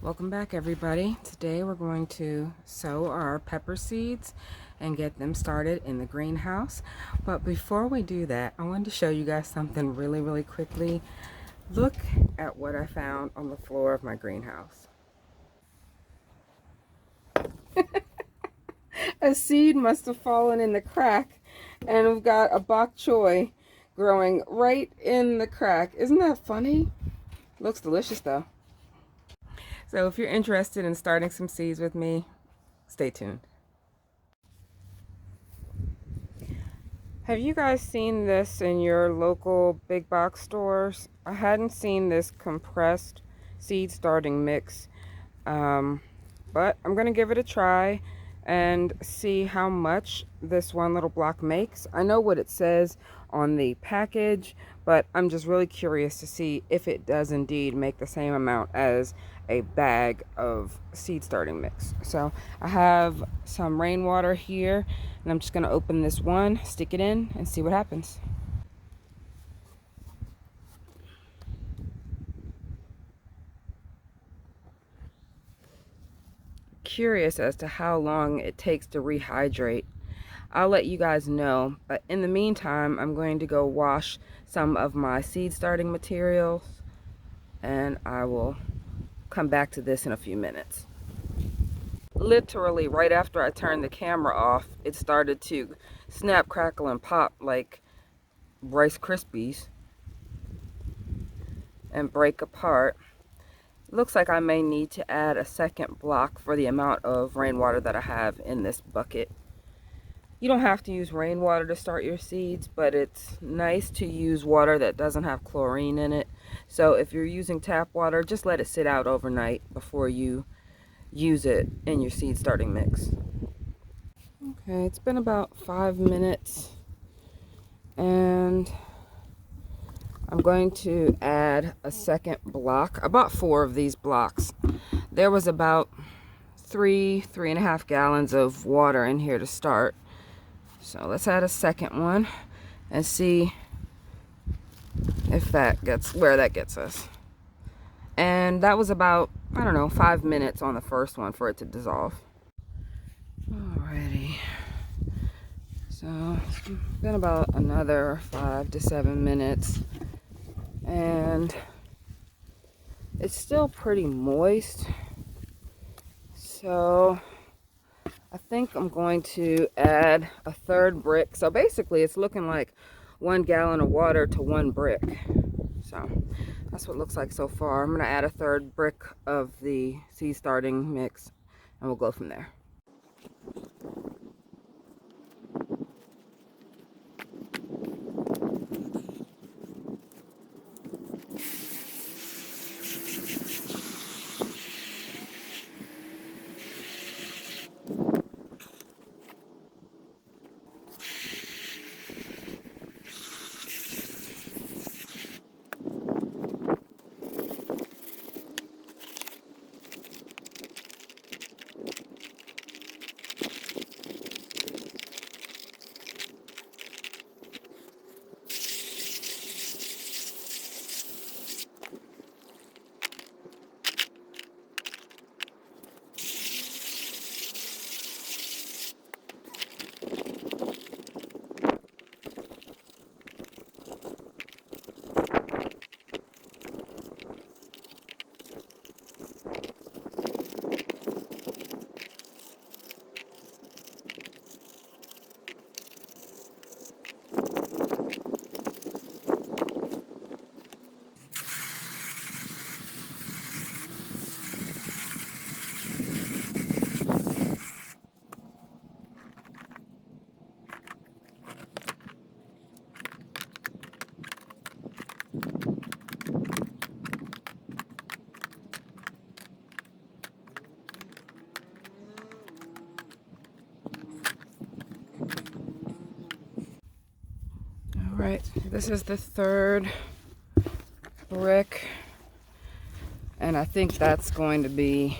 Welcome back, everybody. Today we're going to sow our pepper seeds and get them started in the greenhouse. But before we do that, I wanted to show you guys something really quickly. Look at what I found on the floor of my greenhouse. A seed must have fallen in the crack, and we've got a bok choy growing right in the crack. Isn't that funny? Looks delicious though. So if you're interested in starting some seeds with me, stay tuned. Have you guys seen this in your local big box stores? I hadn't seen this compressed seed starting mix, but I'm going to give it a try and see how much this one little block makes. I know what it says on the package, but I'm just really curious to see if it does indeed make the same amount as a bag of seed starting mix. So I have some rainwater here, and I'm just going to open this one, stick it in, and see what happens. Curious as to how long it takes to rehydrate. I'll let you guys know, but in the meantime, I'm going to go wash some of my seed starting materials, and I will come back to this in a few minutes. Literally right after I turned the camera off, it started to snap, crackle, and pop like Rice Krispies and break apart. Looks like I may need to add a second block for the amount of rainwater that I have in this bucket. You don't have to use rainwater to start your seeds, but it's nice to use water that doesn't have chlorine in it. So if you're using tap water, just let it sit out overnight before you use it in your seed starting mix. Okay, it's been about 5 minutes, and I'm going to add a second block. I bought 4 of these blocks. There was about 3.5 gallons of water in here to start. So let's add a second one and see if that gets where that gets us. And that was about, I don't know, 5 minutes on the first one for it to dissolve. Alrighty. So it's been about another 5 to 7 minutes. And it's still pretty moist. So I think I'm going to add a third brick. So basically it's looking like 1 gallon of water to 1 brick. So that's what it looks like so far. I'm going to add a third brick of the seed starting mix, and we'll go from there. Alright, this is the third brick, and I think that's going to be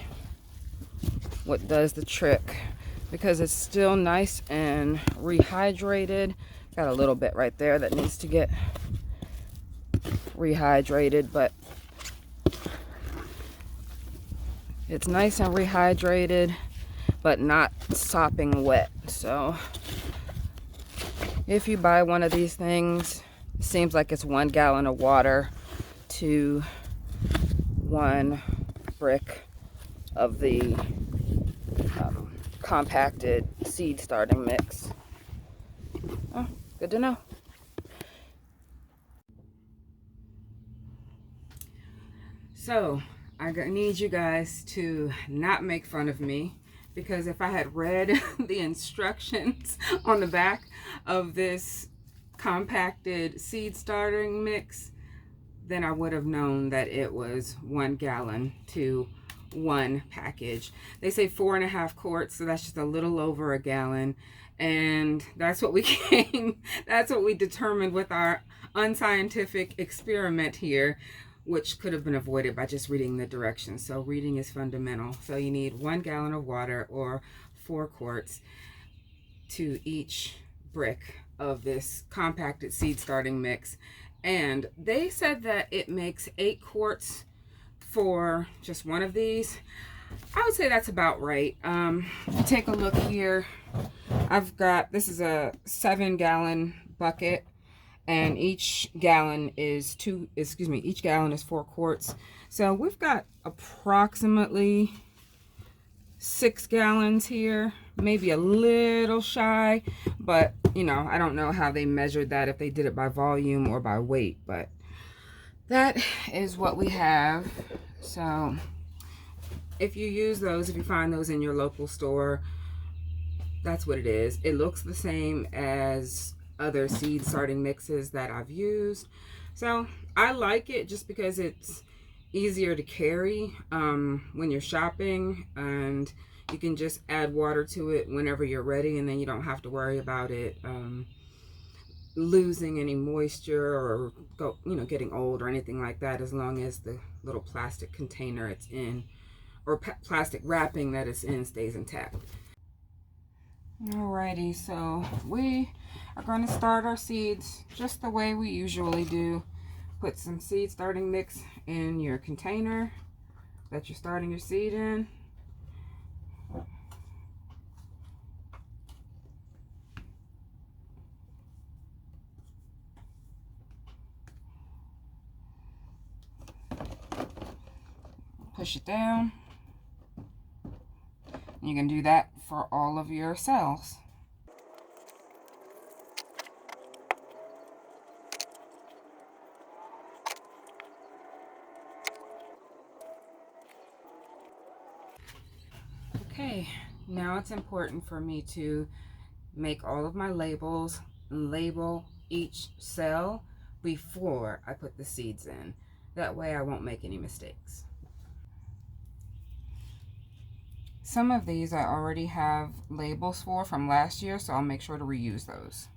what does the trick, because it's still nice and rehydrated. Got a little bit right there that needs to get rehydrated, but It's nice and rehydrated, but not sopping wet. So if you buy one of these things, it seems like it's 1 gallon of water to 1 brick of the compacted seed starting mix. Oh, good to know. So I need you guys to not make fun of me, because if I had read the instructions on the back of this compacted seed starting mix, then I would have known that it was 1 gallon to 1 package. They say 4.5 quarts, so that's just a little over a gallon. And that's what we that's what we determined with our unscientific experiment here, which could have been avoided by just reading the directions. So reading is fundamental. So you need 1 gallon of water, or 4 quarts, to each brick of this compacted seed starting mix. And they said that it makes 8 quarts for just one of these. I would say that's about right. Take a look here. This is a 7-gallon bucket, and each gallon is each gallon is 4 quarts. So we've got approximately 6 gallons here, maybe a little shy, but you know, I don't know how they measured that, if they did it by volume or by weight, but that is what we have. So if you use those, if you find those in your local store, that's what it is. It looks the same as other seed starting mixes that I've used. So I like it just because it's easier to carry when you're shopping, and you can just add water to it whenever you're ready, and then you don't have to worry about it losing any moisture or getting old or anything like that, as long as the little plastic container it's in, or plastic wrapping that it's in, stays intact. Alrighty, so we are going to start our seeds just the way we usually do. Put some seed starting mix in your container that you're starting your seed in. Push it down. You can do that for all of your cells. Okay, now it's important for me to make all of my labels and label each cell before I put the seeds in. That way I won't make any mistakes. Some of these I already have labels for from last year, so I'll make sure to reuse those.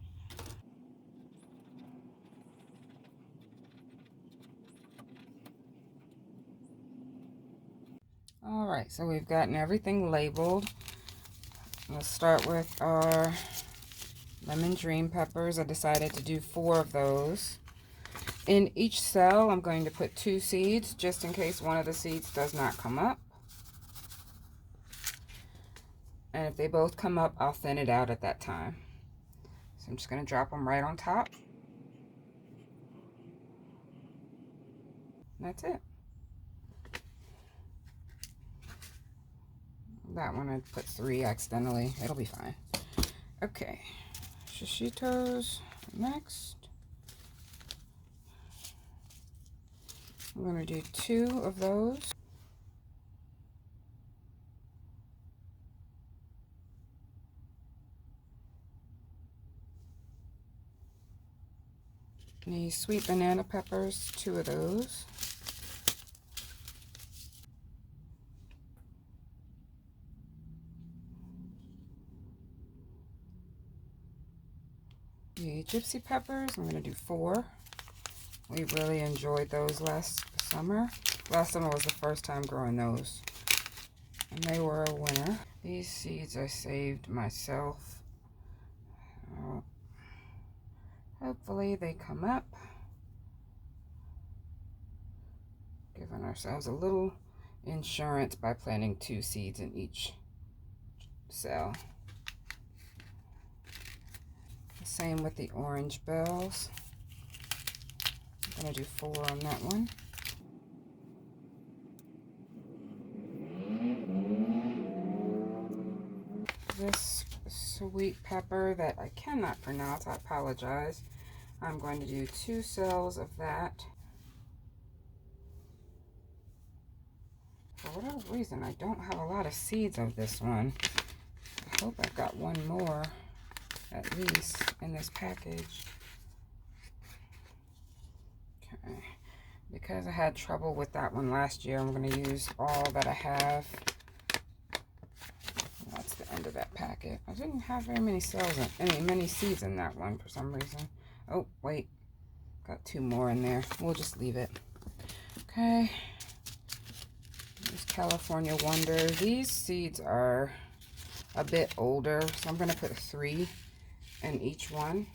Alright, so we've gotten everything labeled. Let's start with our lemon dream peppers. I decided to do 4 of those. In each cell, I'm going to put 2 seeds, just in case one of the seeds does not come up. And if they both come up, I'll thin it out at that time. So I'm just going to drop them right on top. That's it. That one I put 3 accidentally. It'll be fine. Okay. Shishitos next. I'm going to do 2 of those. The sweet banana peppers, 2 of those. The gypsy peppers, I'm going to do 4. We really enjoyed those last summer. Last summer was the first time growing those, and they were a winner. These seeds I saved myself. Hopefully they come up. Giving ourselves a little insurance by planting 2 seeds in each cell. Same with the orange bells. I'm going to do 4 on that one. This sweet pepper that I cannot pronounce, I apologize. I'm going to do 2 cells of that. For whatever reason, I don't have a lot of seeds of this one. I hope I've got one more, at least, in this package. Okay. Because I had trouble with that one last year, I'm going to use all that I have. That's the end of that packet. I didn't have very many cells in, many seeds in that one for some reason. Oh, wait. Got 2 more in there. We'll just leave it. Okay. There's California Wonder. These seeds are a bit older, so I'm going to put 3 in each one.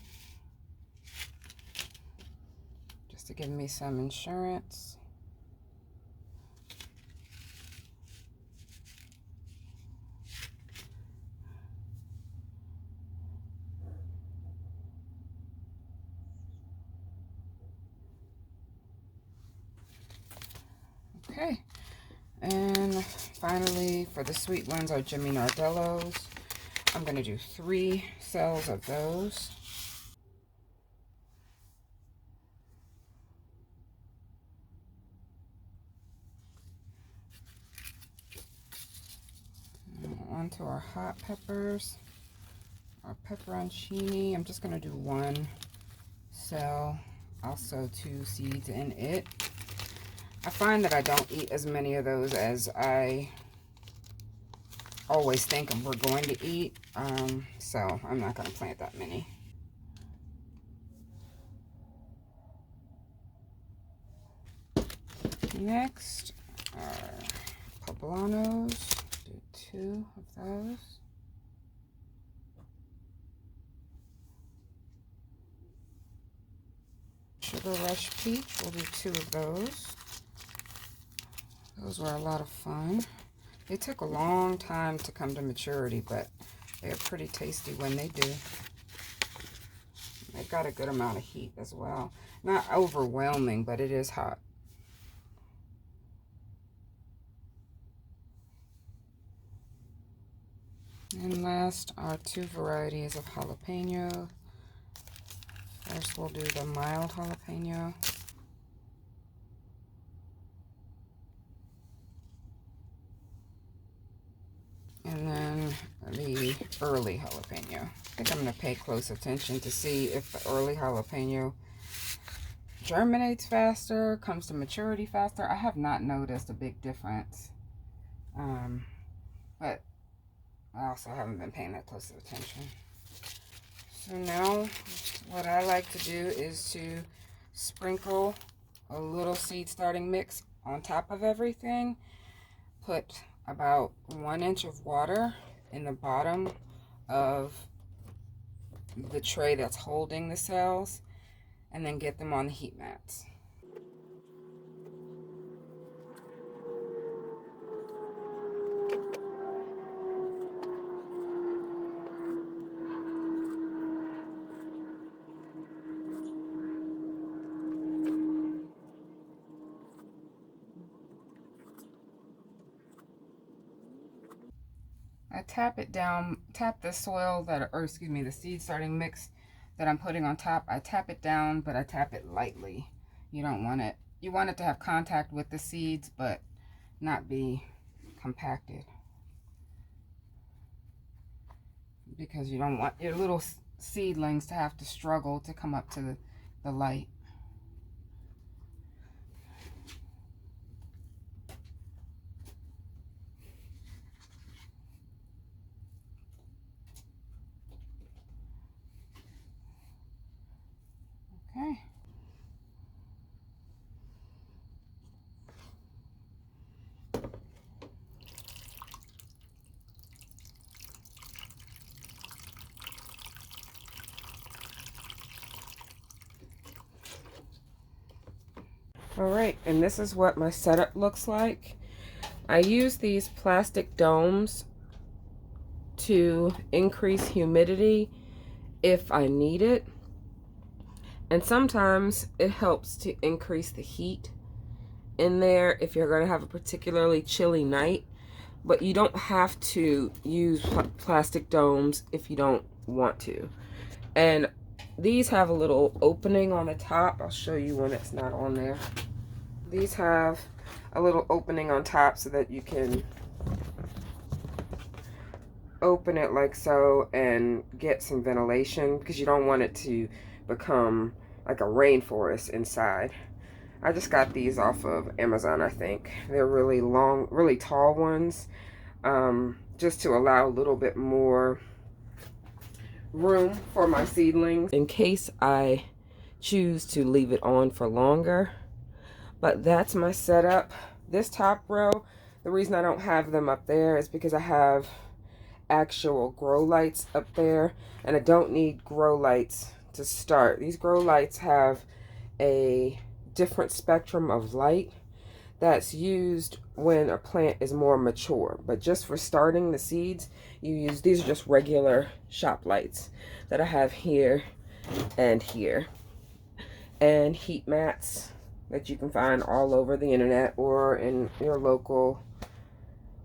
Just to give me some insurance. Okay, and finally for the sweet ones are Jimmy Nardellos. I'm going to do 3 cells of those. On to our hot peppers, our pepperoncini. I'm just going to do 1 cell, also 2 seeds in it. I find that I don't eat as many of those as I always think we're going to eat, so I'm not going to plant that many. Next are poblanos. Do 2 of those. Sugar Rush Peach, we'll do 2 of those. Those were a lot of fun. They took a long time to come to maturity, but they're pretty tasty when they do. They've got a good amount of heat as well. Not overwhelming, but it is hot. And last are 2 varieties of jalapeno. First we'll do the mild jalapeno. And then the early jalapeno. I think I'm going to pay close attention to see if the early jalapeno germinates faster, comes to maturity faster. I have not noticed a big difference. But I also haven't been paying that close attention. So now what I like to do is to sprinkle a little seed starting mix on top of everything. Put about 1 inch of water in the bottom of the tray that's holding the cells, and then get them on the heat mats. I tap it down, tap the soil that, or excuse me, the seed starting mix that I'm putting on top. I tap it down, but I tap it lightly. You don't want it, you want it to have contact with the seeds, but not be compacted. Because you don't want your little seedlings to have to struggle to come up to the light. Okay. All right, and this is what my setup looks like. I use these plastic domes to increase humidity if I need it. And sometimes it helps to increase the heat in there if you're going to have a particularly chilly night. But you don't have to use plastic domes if you don't want to. And these have a little opening on the top. I'll show you when it's not on there. These have a little opening on top so that you can open it like so and get some ventilation, because you don't want it to become like a rainforest inside. I just got these off of Amazon, I think. They're really long, really tall ones, just to allow a little bit more room for my seedlings in case I choose to leave it on for longer. But that's my setup. This top row, the reason I don't have them up there is because I have actual grow lights up there, and I don't need grow lights to start. These grow lights have a different spectrum of light that's used when a plant is more mature, but just for starting the seeds, you use, these are just regular shop lights that I have here and here, and heat mats that you can find all over the internet or in your local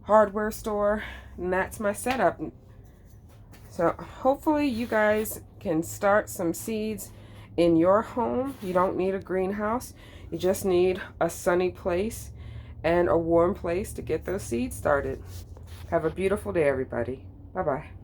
hardware store. And that's my setup. So hopefully you guys can start some seeds in your home. You don't need a greenhouse. You just need a sunny place and a warm place to get those seeds started. Have a beautiful day, everybody. Bye-bye.